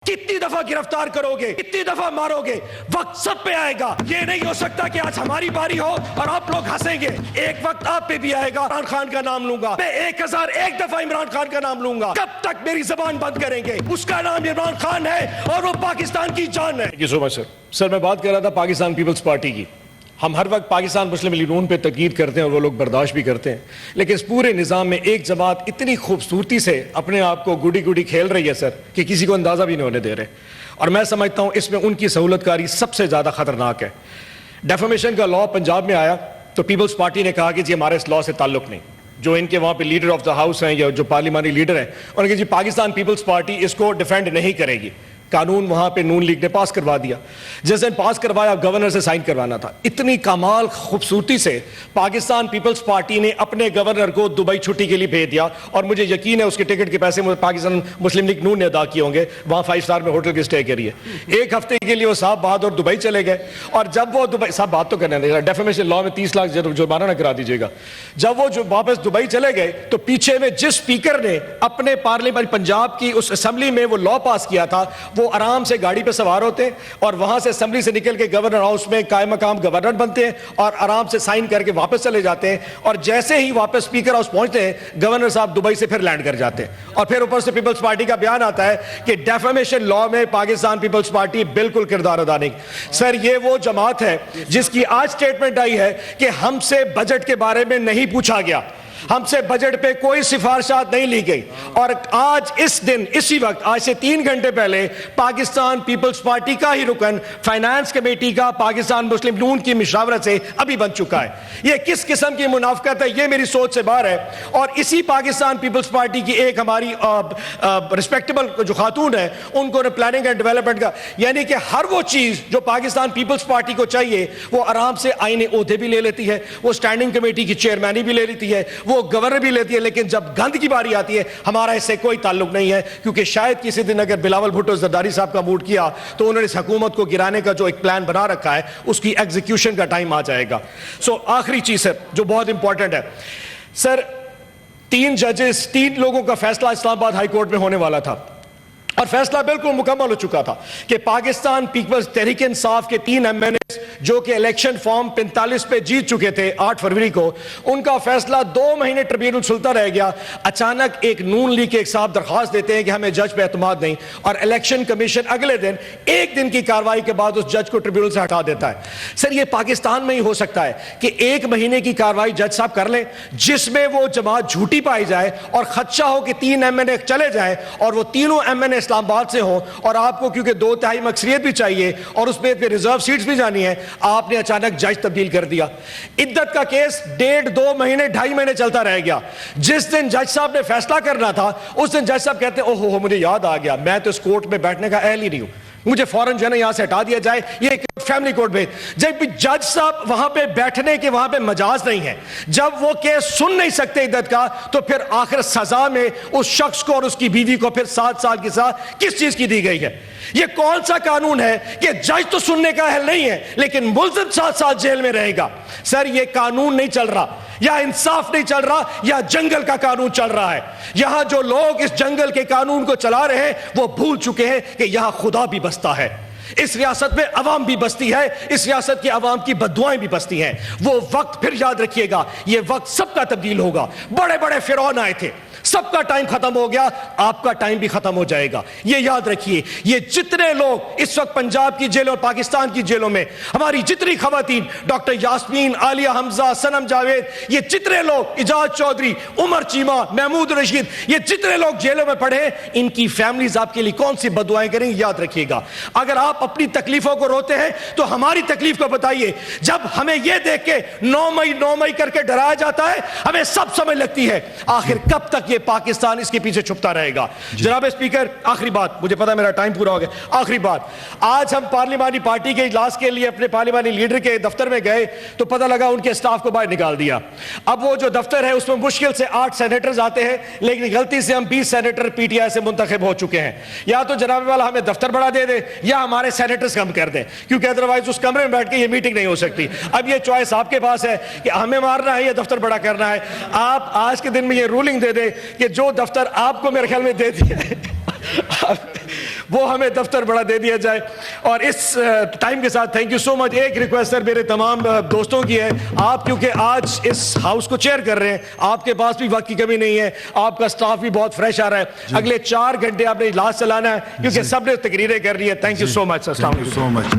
کتنی دفعہ گرفتار کرو گے, کتنی دفعہ مارو گے, وقت سب پہ آئے گا. یہ نہیں ہو سکتا کہ آج ہماری باری ہو اور آپ لوگ ہنسیں گے. ایک وقت آپ پہ بھی آئے گا. عمران خان کا نام لوں گا میں 1001 دفعہ, عمران خان کا نام لوں گا. کب تک میری زبان بند کریں گے؟ اس کا نام عمران خان ہے اور وہ پاکستان کی جان ہے. تھینک یو سو مچ سر. میں بات کر رہا تھا پاکستان پیپلز پارٹی کی. ہم ہر وقت پاکستان مسلم لیگ نون پہ تنقید کرتے ہیں اور وہ لوگ برداشت بھی کرتے ہیں, لیکن اس پورے نظام میں ایک جماعت اتنی خوبصورتی سے اپنے آپ کو گڈی گڈی کھیل رہی ہے سر کہ کسی کو اندازہ بھی نہیں ہونے دے رہے. اور میں سمجھتا ہوں اس میں ان کی سہولت کاری سب سے زیادہ خطرناک ہے. ڈیفیمیشن کا لاء پنجاب میں آیا تو پیپلز پارٹی نے کہا کہ جی ہمارے اس لاء سے تعلق نہیں. جو ان کے وہاں پہ لیڈر آف دا ہاؤس ہیں یا جو پارلیمانی لیڈر ہیں انہوں نے کہا جی پاکستان پیپلز پارٹی اس کو ڈیفینڈ نہیں کرے گی. قانون وہاں پہ نون لیگ نے پاس کروا دیا. جس دن پاس کروایا گورنر سے سائن کروانا تھا. اتنی کمال خوبصورتی سے پاکستان پیپلز پارٹی نے اپنے گورنر کو دبئی چھٹی کے لیے بھیج دیا, اور مجھے یقین ہے اس کے ٹکٹ کے پیسے پاکستان مسلم لیگ نون نے ادا کیے ہوں گے. وہاں 5 اسٹار میں ہوٹل کے اسٹے کری ہے. 1 ہفتے کے لیے وہ صاحب بہادر دبئی چلے گئے, اور جب وہ دبئی صاحب بات تو کرنے دے, ڈیفیمیشن لاء میں 30 لاکھ جرمانہ نہ کرا دیجیے گا. جب وہ واپس دبئی چلے گئے تو پیچھے میں جس اسپیکر نے اپنے پارلیمنٹ پنجاب کی اس اسمبلی میں وہ لاء پاس کیا تھا وہ آرام سے گاڑی پہ سوار ہوتے ہیں اور وہاں سے اسمبلی سے نکل کے گورنر ہاؤس میں قائم مقام گورنر بنتے ہیں اور آرام سے سائن کر کے واپس چلے جاتے ہیں. اور جیسے ہی واپس اسپیکر ہاؤس پہنچتے ہیں گورنر صاحب دبئی سے پھر لینڈ کر جاتے ہیں. اور پھر اوپر سے پیپلز پارٹی کا بیان آتا ہے کہ ڈیفیمیشن لاء میں پاکستان پیپلز پارٹی بالکل کردار ادا نہیں. سر یہ وہ جماعت ہے جس کی آج سٹیٹمنٹ آئی ہے کہ ہم سے بجٹ کے بارے میں نہیں پوچھا گیا, ہم سے بجٹ پہ کوئی سفارشات نہیں لی گئی. اور آج اس دن اسی وقت آج سے 3 گھنٹے پہلے پاکستان پیپلز پارٹی کا ہی رکن فائنانس کمیٹی کا پاکستان مسلم نون کی مشاورت سے ابھی بن چکا ہے. یہ کس قسم کی منافقت ہے, یہ میری سوچ سے باہر ہے. اور اسی پاکستان پیپلز پارٹی کی ایک ہماری ریسپیکٹیبل جو خاتون ہے ان کو پلاننگ اینڈ ڈیولپمنٹ کا, یعنی کہ ہر وہ چیز جو پاکستان پیپلز پارٹی کو چاہیے وہ آرام سے آئین عہدے بھی لے لیتی ہے, وہ اسٹینڈنگ کمیٹی کی چیئرمینی بھی لے لیتی ہے, وہ گورنر بھی لیتی ہے. لیکن جب گند کی باری آتی ہے ہمارا اس سے کوئی تعلق نہیں ہے, کیونکہ شاید کسی دن اگر بلاول بھٹو زرداری صاحب کا موڈ کیا تو انہوں نے اس حکومت کو گرانے کا جو ایک پلان بنا رکھا ہے اس کی ایگزیکیوشن کا ٹائم آ جائے گا. آخری چیز سر جو بہت امپورٹنٹ ہے سر, 3 ججز 3 لوگوں کا فیصلہ اسلام آباد ہائی کورٹ میں ہونے والا تھا اور فیصلہ بالکل مکمل ہو چکا تھا کہ پاکستان پیپلز تحریک انصاف کے 3 ایم این اے جو کہ الیکشن فارم 45 پہ جیت چکے تھے 8 فروری کو, ان کا فیصلہ 2 مہینے ٹریبیونل سلطہ رہ گیا. اچانک ایک نون لیگ کے ایک صاحب درخواست دیتے ہیں کہ ہمیں جج پہ اعتماد نہیں, اور الیکشن کمیشن اگلے دن 1 دن کی کارروائی کے بعد اس جج کو ٹریبیونل سے ہٹا دیتا ہے. سر یہ پاکستان میں ہی ہو سکتا ہے کہ 1 مہینے کی کارروائی جج صاحب کر لیں جس میں وہ جماعت جھوٹی پائی جائے اور خدشہ ہو کہ 3 ایم این اے چلے جائیں اور وہ تینوں ایم این اے اسلام آباد سے ہوں, اور آپ کو کیونکہ 2/3 اکثریت بھی چاہیے اور اس میں ریزرو سیٹس بھی جانی ہے, آپ نے اچانک جج تبدیل کر دیا. عدت کا کیس 1.5 مہینے 2.5 مہینے چلتا رہ گیا. جس دن جج صاحب نے فیصلہ کرنا تھا اس دن جج صاحب کہتے ہیں اوہ مجھے یاد آ گیا, میں تو اس کورٹ میں بیٹھنے کا اہل ہی نہیں ہوں, مجھے فوراً جو ہے نا یہاں سے ہٹا دیا جائے, یہ ایک فیملی کورٹ میں. جب جج صاحب وہاں پہ بیٹھنے کے وہاں پہ مجاز نہیں ہے, جب وہ کیس سن نہیں سکتے عدت کا, تو پھر آخر سزا میں اس شخص کو اور اس کی بیوی کو پھر 7 سال کی سزا کس چیز کی دی گئی ہے؟ یہ کون سا قانون ہے کہ جج تو سننے کا اہل نہیں ہے لیکن ملزم 7 سال جیل میں رہے گا؟ سر یہ قانون نہیں چل رہا, یا انصاف نہیں چل رہا, یا جنگل کا قانون چل رہا ہے. یہاں جو لوگ اس جنگل کے قانون کو چلا رہے ہیں وہ بھول چکے ہیں کہ یہاں خدا بھی بستا ہے, اس ریاست میں عوام بھی بستی ہے, اس ریاست کی عوام کی بددعائیں بھی بستی ہیں. وہ وقت پھر یاد رکھیے گا, یہ وقت سب کا تبدیل ہوگا. بڑے بڑے فرعون آئے تھے, سب کا ٹائم ختم ہو گیا, آپ کا ٹائم بھی ختم ہو جائے گا. یہ یاد رکھیے. یہ جتنے لوگ اس وقت پنجاب کی جیلوں اور پاکستان کی جیلوں میں, ہماری جتنی خواتین ڈاکٹر یاسمین, عالیہ حمزہ, سنم جاوید, یہ جتنے لوگ, اجاز چودھری, عمر چیمہ, محمود رشید, یہ جتنے لوگ جیلوں میں پڑے ہیں, ان کی فیملیز آپ کے لیے کون سی بددعائیں کریں, یاد رکھیے گا. اگر آپ اپنی تکلیفوں کو روتے ہیں تو ہماری تکلیف کو بتائیے. جب ہمیں یہ دیکھ کے 9 مئی کر کے ڈرایا جاتا ہے, ہمیں سب سمجھ لگتی ہے آخر کب تک یہ پاکستان اس کے پیچھے چھپتا رہے گا. جناب اسپیکر, آخری بات, مجھے پتا میرا ٹائم پورا ہو گیا, آخری بات. آج ہم پارلیمانی پارٹی کے اجلاس کے لیے اپنے پارلیمانی لیڈر کے دفتر میں گئے تو پتہ لگا ان کے سٹاف کو باہر نکال دیا. اب وہ جو دفتر ہے اس میں مشکل سے 8 سینیٹرز آتے ہیں, لیکن غلطی سے ہم 20 سینیٹر پی ٹی آئی سے منتخب ہو چکے ہیں. یا تو جناب والا ہمیں دفتر بڑھا دے دے یا ہمارے سینیٹرز کم کر دیں, کیونکہ ادروائز اس کمرے میں بیٹھ کے یہ میٹنگ نہیں ہو سکتی. اب یہ چوائس آپ کے پاس ہے کہ ہمیں مارنا ہے یا دفتر بڑا کرنا ہے. آپ آج کے دن میں یہ رولنگ دے دیں کہ جو دفتر آپ کو میرے خیال میں دے دیا وہ ہمیں دفتر بڑا دے دیا جائے. اور اس ٹائم کے ساتھ تھینک یو سو مچ. ایک ریکویسٹ سر میرے تمام دوستوں کی ہے, آپ کیونکہ آج اس ہاؤس کو چیئر کر رہے ہیں, آپ کے پاس بھی وقت کی کمی نہیں ہے, آپ کا سٹاف بھی بہت فریش آ رہا ہے, اگلے 4 گھنٹے آپ نے اجلاس چلانا ہے کیونکہ سب نے تقریریں کر لی ہے. تھینک یو سو مچ. السلام علیکم.